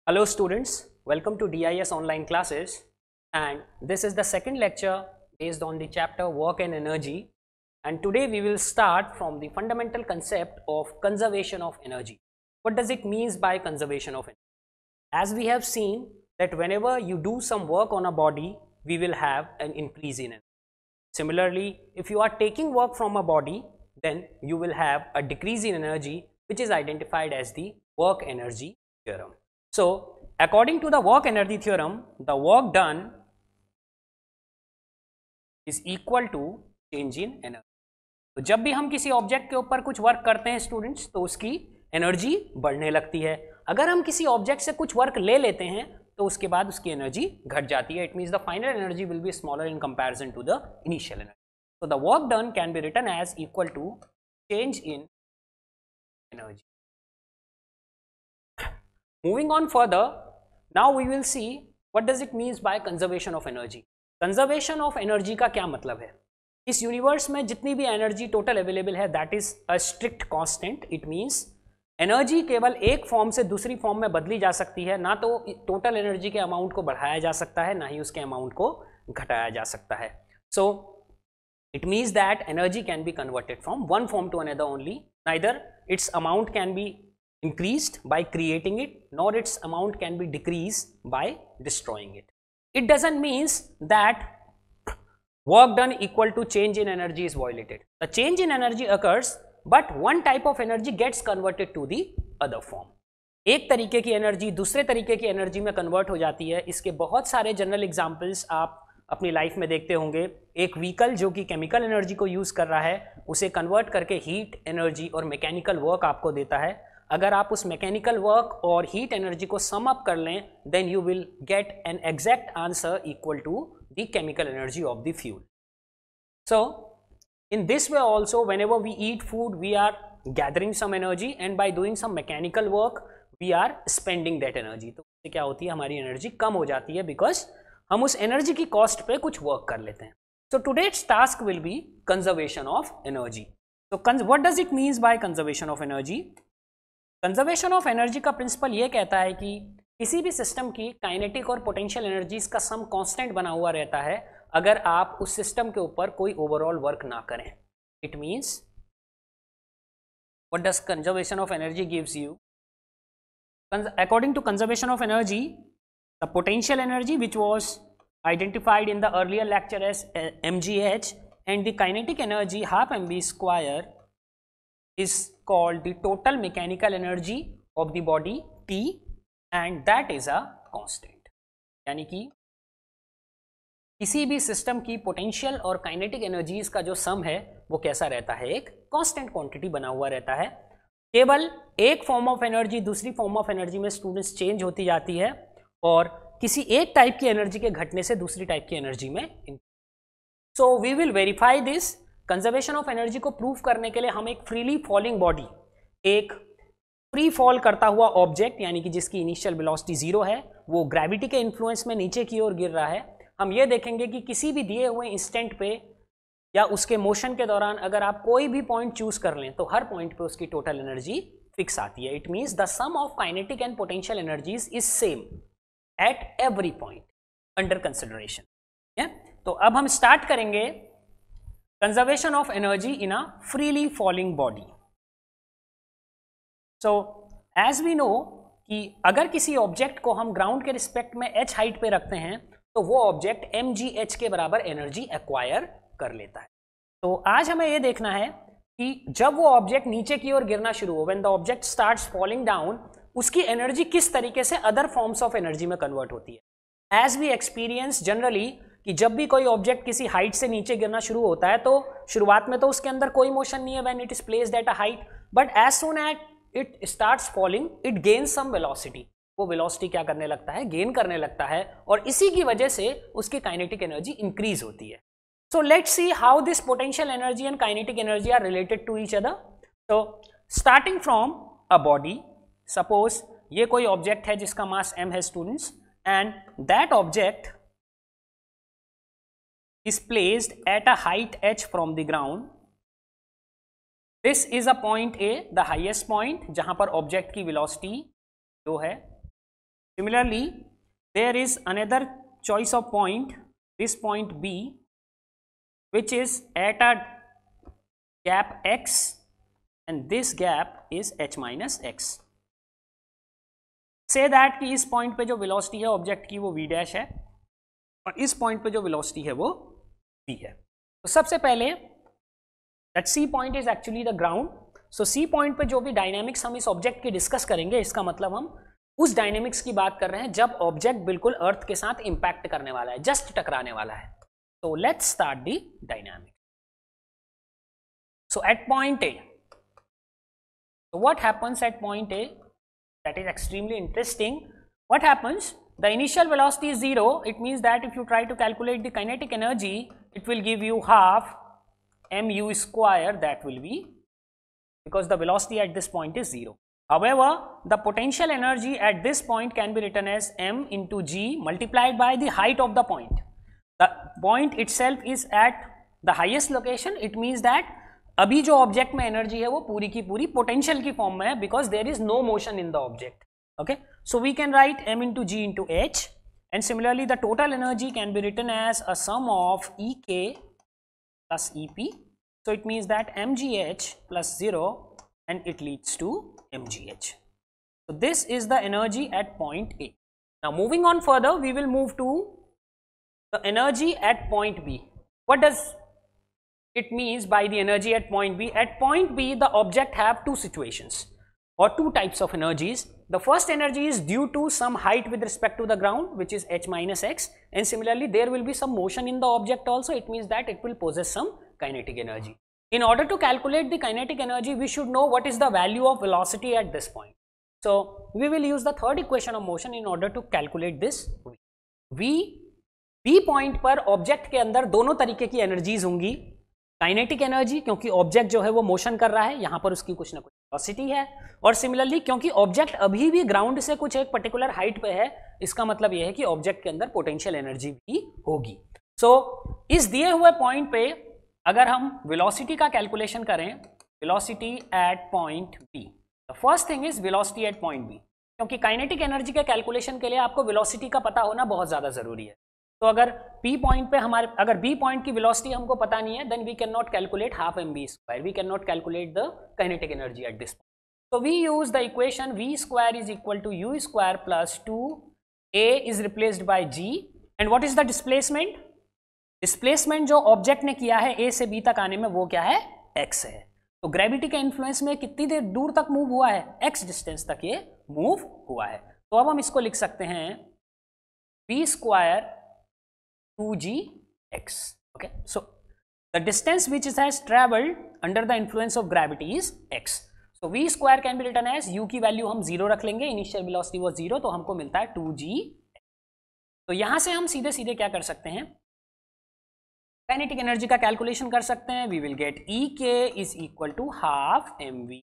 Hello students, welcome to DIS online classes, and this is the second lecture based on the chapter work and energy, and today we will start from the fundamental concept of conservation of energy. What does it mean by conservation of energy? As we have seen that whenever you do some work on a body, we will have an increase in energy. Similarly, if you are taking work from a body, then you will have a decrease in energy, which is identified as the work energy theorem. So, according to the work energy theorem, the work done is equal to change in energy. तो जब भी हम किसी object के ऊपर कुछ work करते हैं स्टूडेंट्स, तो उसकी एनर्जी बढ़ने लगती है. अगर हम किसी ऑब्जेक्ट से कुछ वर्क ले लेते हैं तो उसके बाद उसकी एनर्जी घट जाती है. It means the final energy will be smaller in comparison to the initial energy. So the work done can be written as equal to change in energy. Moving on further, now we will see what does it means by conservation of energy. Conservation of energy का क्या मतलब है? इस universe में जितनी भी energy total available है that is a strict constant. It means energy केवल एक फॉर्म से दूसरी फॉर्म में बदली जा सकती है. ना तो टोटल एनर्जी के अमाउंट को बढ़ाया जा सकता है, ना ही उसके अमाउंट को घटाया जा सकता है. सो it means that energy can be converted from one form to another only. Neither its amount can be increased by creating it, nor its amount can be decreased by destroying it. It doesn't mean that work done equal to change in energy is violated. The change in energy occurs, but one type of energy gets converted to the other form. एक तरीके की energy दूसरे तरीके की energy में convert हो जाती है. इसके बहुत सारे जनरल एग्जाम्पल्स आप अपनी लाइफ में देखते होंगे. एक व्हीकल जो कि केमिकल एनर्जी को यूज़ कर रहा है, उसे कन्वर्ट करके हीट एनर्जी और मैकेनिकल वर्क आपको देता है. अगर आप उस मैकेनिकल वर्क और हीट एनर्जी को सम अप कर लें, then you will get an exact answer equal to the chemical energy of the fuel. So in this way also whenever we eat food we are gathering some energy, and by doing some mechanical work we are spending that energy. तो इससे क्या होती है, हमारी energy कम हो जाती है because हम उस एनर्जी की कॉस्ट पे कुछ वर्क कर लेते हैं. So today's task will be conservation of energy. तो what does it means by conservation of energy? Conservation of energy का प्रिंसिपल ये कहता है कि किसी भी सिस्टम की काइनेटिक और पोटेंशियल एनर्जीज का सम कांस्टेंट बना हुआ रहता है अगर आप उस सिस्टम के ऊपर कोई ओवरऑल वर्क ना करें. It means what does conservation of energy gives you? According to conservation of energy, the potential energy which was identified in the earlier lecture as mgh and the kinetic energy half mv square is called the total mechanical energy of the body T, and that is a constant. यानी कि किसी भी system की potential और kinetic energies का जो सम है वो कैसा रहता है, एक कांस्टेंट क्वांटिटी बना हुआ रहता है. केवल एक फॉर्म ऑफ एनर्जी दूसरी फॉर्म ऑफ एनर्जी में स्टूडेंट्स चेंज होती जाती है, और किसी एक टाइप की एनर्जी के घटने से दूसरी टाइप की एनर्जी में. So we will verify this. Conservation of energy को प्रूव करने के लिए हम एक फ्रीली फॉलिंग बॉडी, एक फ्री फॉल करता हुआ ऑब्जेक्ट यानी कि जिसकी इनिशियल वेलोसिटी 0 है, वो ग्रेविटी के इन्फ्लुएंस में नीचे की ओर गिर रहा है. हम ये देखेंगे कि किसी भी दिए हुए इंस्टेंट पे या उसके मोशन के दौरान अगर आप कोई भी पॉइंट चूज कर लें तो हर पॉइंट पे उसकी टोटल एनर्जी फिक्स आती है. It means the sum of kinetic and potential energies is same at every point under consideration. तो अब हम स्टार्ट करेंगे conservation of energy in a freely falling body. So as we know कि अगर किसी object को हम ग्राउंड के रिस्पेक्ट में h हाइट पे रखते हैं तो वो ऑब्जेक्ट mgh के बराबर एनर्जी एक्वायर कर लेता है. तो आज हमें ये देखना है कि जब वो ऑब्जेक्ट नीचे की ओर गिरना शुरू हो, when the object starts falling down, उसकी एनर्जी किस तरीके से अदर फॉर्म्स ऑफ एनर्जी में कन्वर्ट होती है. एज वी एक्सपीरियंस जनरली कि जब भी कोई ऑब्जेक्ट किसी हाइट से नीचे गिरना शुरू होता है तो शुरुआत में तो उसके अंदर कोई मोशन नहीं है when it is placed at a height, but as soon as it starts falling it gains some velocity. वो वेलोसिटी क्या करने लगता है, गेन करने लगता है, और इसी की वजह से उसकी काइनेटिक एनर्जी इंक्रीज होती है. So let's see how this potential energy and kinetic energy are related to each other. तो starting from a body, suppose ये कोई ऑब्जेक्ट है जिसका मास m है students, and that object is placed at a height h from the ground. This is a point A, the highest point जहां पर object की velocity जो है Similarly, there is another choice of point, this point B, which is at a gap x, and this gap is h minus x. Say that कि इस point पे जो velocity है ऑब्जेक्ट की वो v डैश है और इस पॉइंट पे जो वेलोसिटी है वो v है. तो सबसे पहले that C point is actually the ground. So C point पे जो भी डायनेमिक्स हम इस ऑब्जेक्ट की डिस्कस करेंगे, इसका मतलब हम उस डायनेमिक्स की बात कर रहे हैं जब ऑब्जेक्ट बिल्कुल अर्थ के साथ इंपैक्ट करने वाला है, जस्ट टकराने वाला है. तो let's start the dynamics. So at point A, so what happens at point A? That is extremely interesting. What happens? The initial velocity is 0. It means that if you try to calculate the kinetic energy, it will give you half mu square. That will be because the velocity at this point is 0. However, the potential energy at this point can be written as m into g multiplied by the height of the point. The point itself is at the highest location. It means that अभी जो object में energy है वो पूरी की पूरी potential की form में है because there is no motion in the object. Okay, so we can write m into g into h, and similarly the total energy can be written as a sum of ek plus ep. So it means that mgh plus 0 and it leads to mgh. So this is the energy at point A. Now moving on further, we will move to the energy at point B. What does it means by the energy at point B? At point B, the object have two situations or two types of energies. The first energy is due to some height with respect to the ground, which is h minus x, and similarly there will be some motion in the object also. It means that it will possess some kinetic energy. In order to calculate the kinetic energy, we should know what is the value of velocity at this point. So we will use the third equation of motion in order to calculate this. B point पर object के अंदर दोनों तरीके की energies होंगी. Kinetic energy, क्योंकि object जो है वो मोशन कर रहा है, यहां पर उसकी कुछ ना कुछ वेलोसिटी है, और सिमिलरली क्योंकि ऑब्जेक्ट अभी भी ग्राउंड से कुछ एक पर्टिकुलर हाइट पे है, इसका मतलब यह है कि ऑब्जेक्ट के अंदर पोटेंशियल एनर्जी भी होगी. सो इस दिए हुए पॉइंट पे अगर हम वेलोसिटी का कैलकुलेशन करें, velocity at point B, the first thing is velocity at point B, क्योंकि काइनेटिक एनर्जी के कैलकुलेशन के लिए आपको वेलोसिटी का पता होना बहुत ज्यादा जरूरी है. तो अगर P पॉइंट पे हमारे, अगर B पॉइंट की वेलोसिटी हमको पता नहीं है, then we can not calculate half mv square, we can not calculate the kinetic energy at this point. So we use the equation v square is equal to u square plus 2a is replaced by g. And what is the displacement? Displacement जो object ने किया है a से b तक आने में, वो क्या है? x है. तो ग्रेविटी के इन्फ्लुएंस में कितनी देर दूर तक मूव हुआ है? x डिस्टेंस तक ये मूव हुआ है. तो अब हम इसको लिख सकते हैं v square 2gx. Okay, so the distance which it has traveled under the influence of gravity is x. So v square can be written as u की वैल्यू हम 0 रख लेंगे, इनिशियल वेलोसिटी वो 0, तो हमको मिलता है 2g. तो यहां से हम सीधे सीधे क्या कर सकते हैं? काइनेटिक एनर्जी का कैलकुलेशन कर सकते हैं. We will get ek is equal to half mv.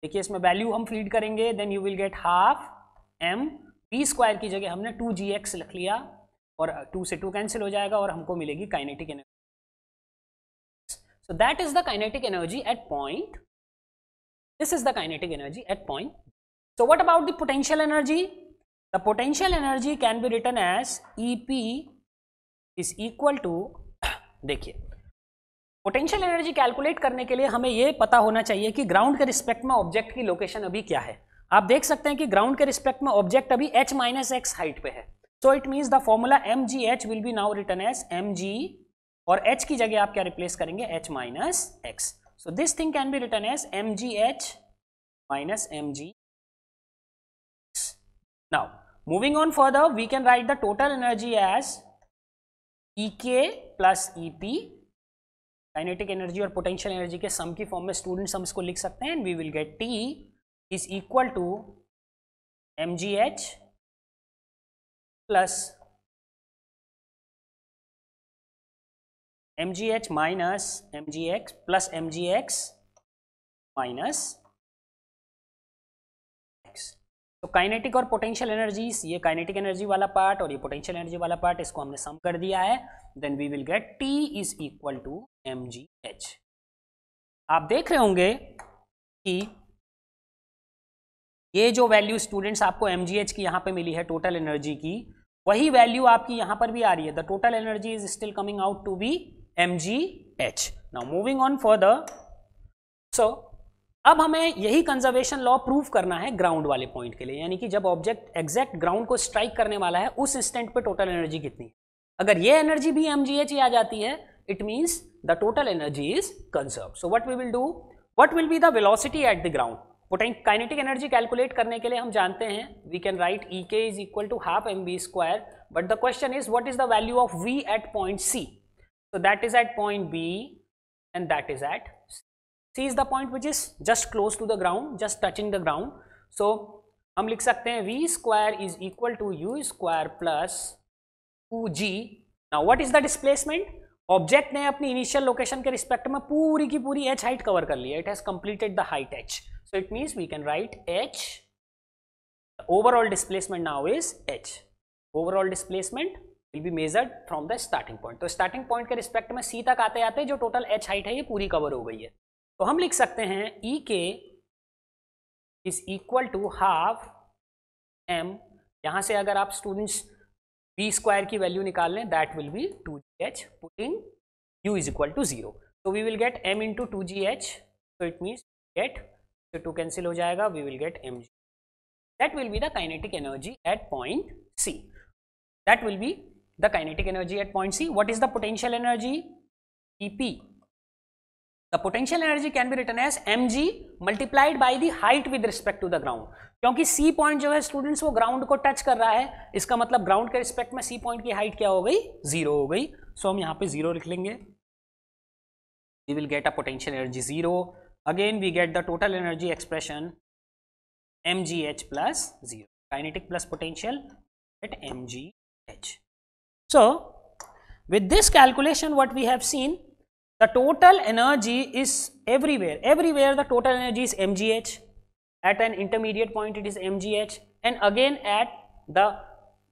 देखिए इसमें वैल्यू हम फीड करेंगे, then you will get half m. v square की जगह हमने 2gx लिख लिया और 2 से 2 कैंसिल हो जाएगा और हमको मिलेगी kinetic energy. So that is the kinetic energy at point. This is the kinetic energy at point. So what about the potential energy? The potential energy can be written as ep is equal to, देखिए potential energy calculate करने के लिए हमें यह पता होना चाहिए कि ग्राउंड के रिस्पेक्ट में ऑब्जेक्ट की लोकेशन अभी क्या है. आप देख सकते हैं कि ग्राउंड के रिस्पेक्ट में ऑब्जेक्ट अभी h माइनस एक्स हाइट पे है. So it means the formula mgh will be now written as mg, और h की जगह आप क्या रिप्लेस करेंगे? h minus x. So this thing can be written as mgh minus mg. Now moving on further, we can write the total energy as ek plus ep. Kinetic energy और potential energy के सम की form में students हम इसको लिख सकते हैं. We will get t is equal to mgh plus mgh minus mgx plus mgx minus x. तो काइनेटिक और पोटेंशियल एनर्जीज, ये काइनेटिक एनर्जी वाला पार्ट और ये पोटेंशियल एनर्जी वाला पार्ट, इसको हमने सम कर दिया है. Then we will get t is equal to mgh. आप देख रहे होंगे कि ये जो वैल्यू स्टूडेंट्स आपको mgh की यहाँ पे मिली है टोटल एनर्जी की, वही वैल्यू आपकी यहाँ पर भी आ रही है. The total energy is still coming out to be mgh. Now moving on further. So अब हमें यही कंजर्वेशन लॉ प्रूव करना है ग्राउंड वाले पॉइंट के लिए, यानी कि जब ऑब्जेक्ट एग्जैक्ट ग्राउंड को स्ट्राइक करने वाला है उस इंस्टेंट पे टोटल एनर्जी कितनी है. अगर ये एनर्जी भी mgh ही आ जाती है, it means the total energy is conserve. So what we will do, what will be the velocity at the ground. Kinetic energy calculate करने के लिए हम जानते हैं we can write ek is equal to half mv square, but the question is what is the value of v at point c. So that is at point b and that is at c is the point which is just close to the ground, just touching the ground. So हम लिख सकते हैं v square is equal to u square plus 2g. Now what is the displacement? Object ने अपनी initial location के respect में पूरी की पूरी h हाइट कवर कर ली है. It has completed the height h. So it means we can write h. The overall displacement now is h. Overall displacement will be measured from the starting point. तो starting point के respect में c तक आते आते जो total h height है ये पूरी कवर हो गई है. तो हम लिख सकते हैं E K is equal to half m. यहां से अगर आप स्टूडेंट्स v स्क्वायर की वैल्यू निकाल लें, that will be 2gh, putting u is equal to 0. तो we will get m into 2gh. तो इट मीन्स गेट, तो 2 कैंसिल हो जाएगा, we will get mg. That will be the kinetic energy at point c. That will be the kinetic energy at point c. What is the potential energy? EP. The potential energy can be written as mg multiplied by the height with respect to the ground. क्योंकि C point जो है students वो ground को touch कर रहा है, इसका मतलब ग्राउंड के रिस्पेक्ट में C पॉइंट की हाइट क्या हो गई? 0 हो गई. सो हम यहाँ पे 0 लिख लेंगे. We will get a potential energy 0. Again we get the total energy expression mgh plus 0. Kinetic plus potential at mgh. So with this calculation what we have seen, the total energy is everywhere the total energy is mgh. At an intermediate point it is mgh, and again at the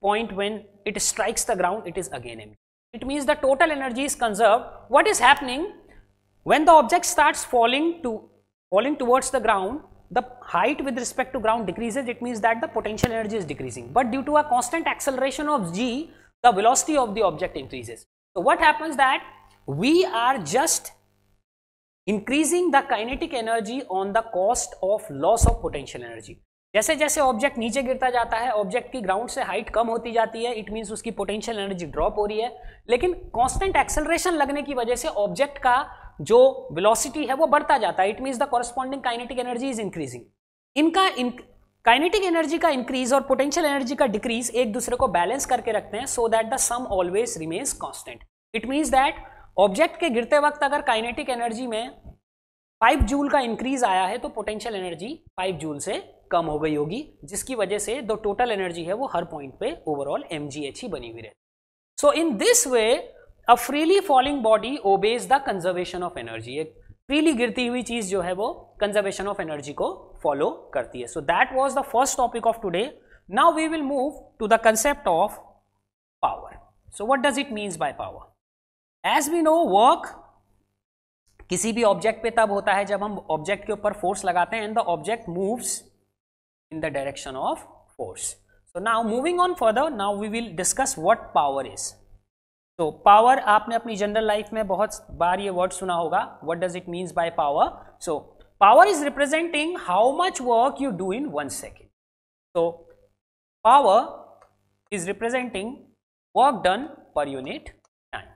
point when it strikes the ground it is again mgh. It means the total energy is conserved. What is happening when the object starts falling towards the ground? The height with respect to ground decreases. It means that the potential energy is decreasing, but due to a constant acceleration of g, the velocity of the object increases. So what happens that we are just increasing the kinetic energy on the cost of loss of potential energy. जैसे जैसे object नीचे गिरता जाता है, object की ground से height कम होती जाती है, इट मीन्स उसकी पोटेंशियल एनर्जी ड्रॉप हो रही है. लेकिन कांस्टेंट एक्सेलरेशन लगने की वजह से ऑब्जेक्ट का जो वेलोसिटी है वो बढ़ता जाता है. It means the corresponding kinetic energy is increasing. इनका काइनेटिक एनर्जी का इंक्रीज और पोटेंशियल एनर्जी का डिक्रीज एक दूसरे को बैलेंस करके रखते हैं, so that the sum always remains constant. It means that object के गिरते वक्त अगर काइनेटिक एनर्जी में 5 जूल का इंक्रीज आया है तो पोटेंशियल एनर्जी 5 जूल से कम हो गई होगी, जिसकी वजह से जो टोटल एनर्जी है वो हर पॉइंट पे ओवरऑल mgh ही बनी हुई रहती. So in this way a freely falling body obeys the conservation of energy. एक फ्रीली गिरती हुई चीज जो है वो कंजर्वेशन ऑफ एनर्जी को फॉलो करती है. So that was the first topic of today. Now we will move to the concept of power. So what does it means by power? As we know, work किसी भी object पे तब होता है जब हम ऑब्जेक्ट के ऊपर फोर्स लगाते हैं and the object moves in the direction of force. So now moving on further, now we will discuss what power is. तो पावर आपने अपनी जनरल लाइफ में बहुत बार ये वर्ड सुना होगा. What does it means by power? So power is representing how much work you do in 1 second. So power is representing work done per unit time.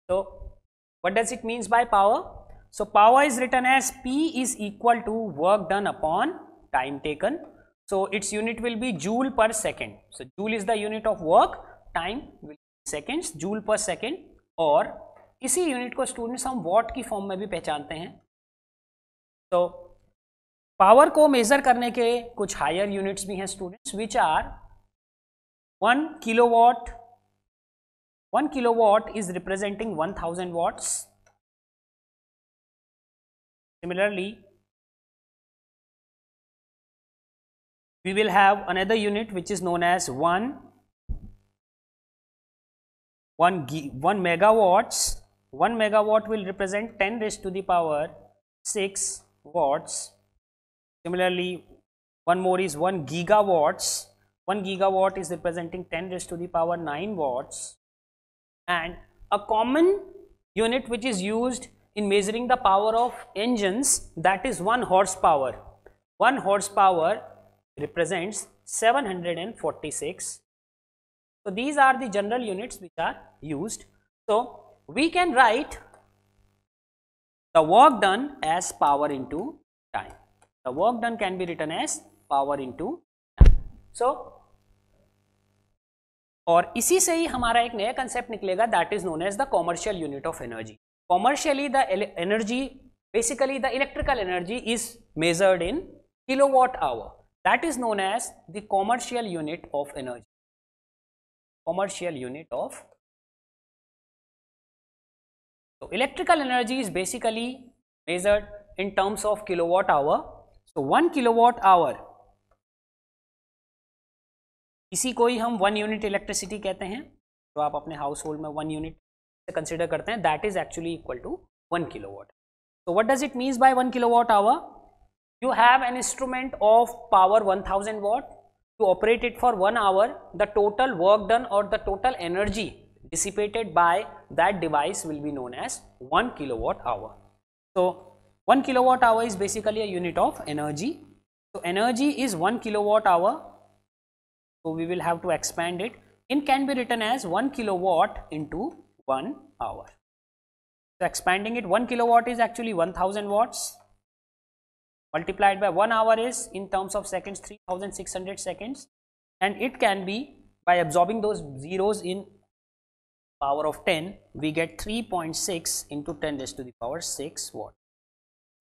So what does it means by power? So power is written as P is equal to work done upon time taken. So its unit will be joule per second. So joule is the unit of work, time will be seconds, joule per second. और इसी unit को students हम what की form में भी पहचानते हैं. तो पावर को मेजर करने के कुछ हायर यूनिट्स भी हैं students, which are 1 kilowatt. 1 kilowatt is representing 1000 watts. Similarly, we will have another unit which is known as 1 megawatts. 1 megawatt will represent 10 raised to the power 6 watts. Similarly, one more is 1 gigawatts. 1 gigawatt is representing 10 raised to the power 9 watts. And a common unit which is used in measuring the power of engines, that is 1 horsepower. 1 horsepower represents 746. So these are the general units which are used. So we can write the work done as power into time. The work done can be written as power into time. So और इसी से ही हमारा एक नया concept निकलेगा, that is known as the commercial unit of energy. Commercially, the energy, basically the electrical energy, is measured in kilowatt hour. That is known as the commercial unit of energy. Commercial unit of. So electrical energy is basically measured in terms of kilowatt hour. So 1 kilowatt hour, इसी को ही हम 1 unit electricity कहते हैं. तो आप अपने house hold में 1 unit से कंसिडर करते हैं, that is actually equal to 1 kilowatt. So what does it mean by 1 kilowatt hour? You have an instrument of power 1000 watt. To operate it for 1 hour, the total work done or the total energy dissipated by that device will be known as 1 kilowatt hour. So 1 kilowatt hour is basically a unit of energy. So energy is 1 kilowatt hour. So we will have to expand it. It can be written as 1 kilowatt into 1 hour. So expanding it, 1 kilowatt is actually 1000 watts, multiplied by 1 hour is, in terms of seconds, 3600 seconds, and it can be, by absorbing those zeros in power of 10, we get 3.6 into 10 raised to the power 6 watt,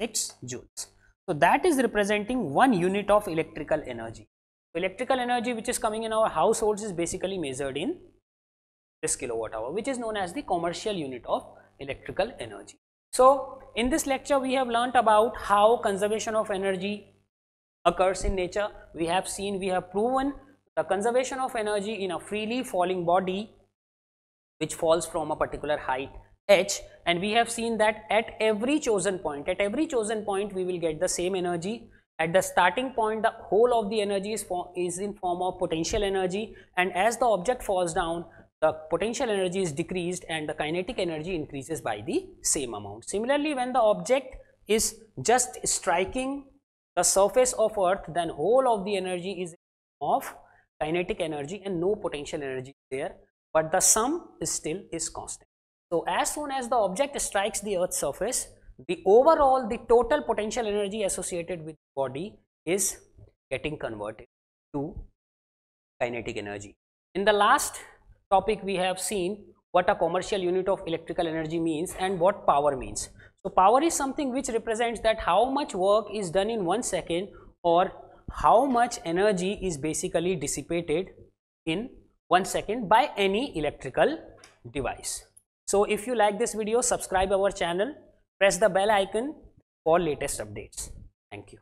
6 joules. So that is representing 1 unit of electrical energy. So electrical energy which is coming in our households is basically measured in this kilowatt hour, which is known as the commercial unit of electrical energy. So in this lecture we have learnt about how conservation of energy occurs in nature. We have seen, we have proven the conservation of energy in a freely falling body which falls from a particular height h, and we have seen that at every chosen point we will get the same energy. At the starting point, the whole of the energy is in form of potential energy, and as the object falls down, the potential energy is decreased and the kinetic energy increases by the same amount. Similarly, when the object is just striking the surface of earth, then whole of the energy is of kinetic energy and no potential energy there, but the sum is constant. So as soon as the object strikes the earth's surface, the total potential energy associated with the body is getting converted to kinetic energy. In the last topic we have seen what a commercial unit of electrical energy means and what power means. So power is something which represents that how much work is done in 1 second or how much energy is basically dissipated in 1 second by any electrical device. So if you like this video, subscribe our channel, press the bell icon for latest updates. Thank you.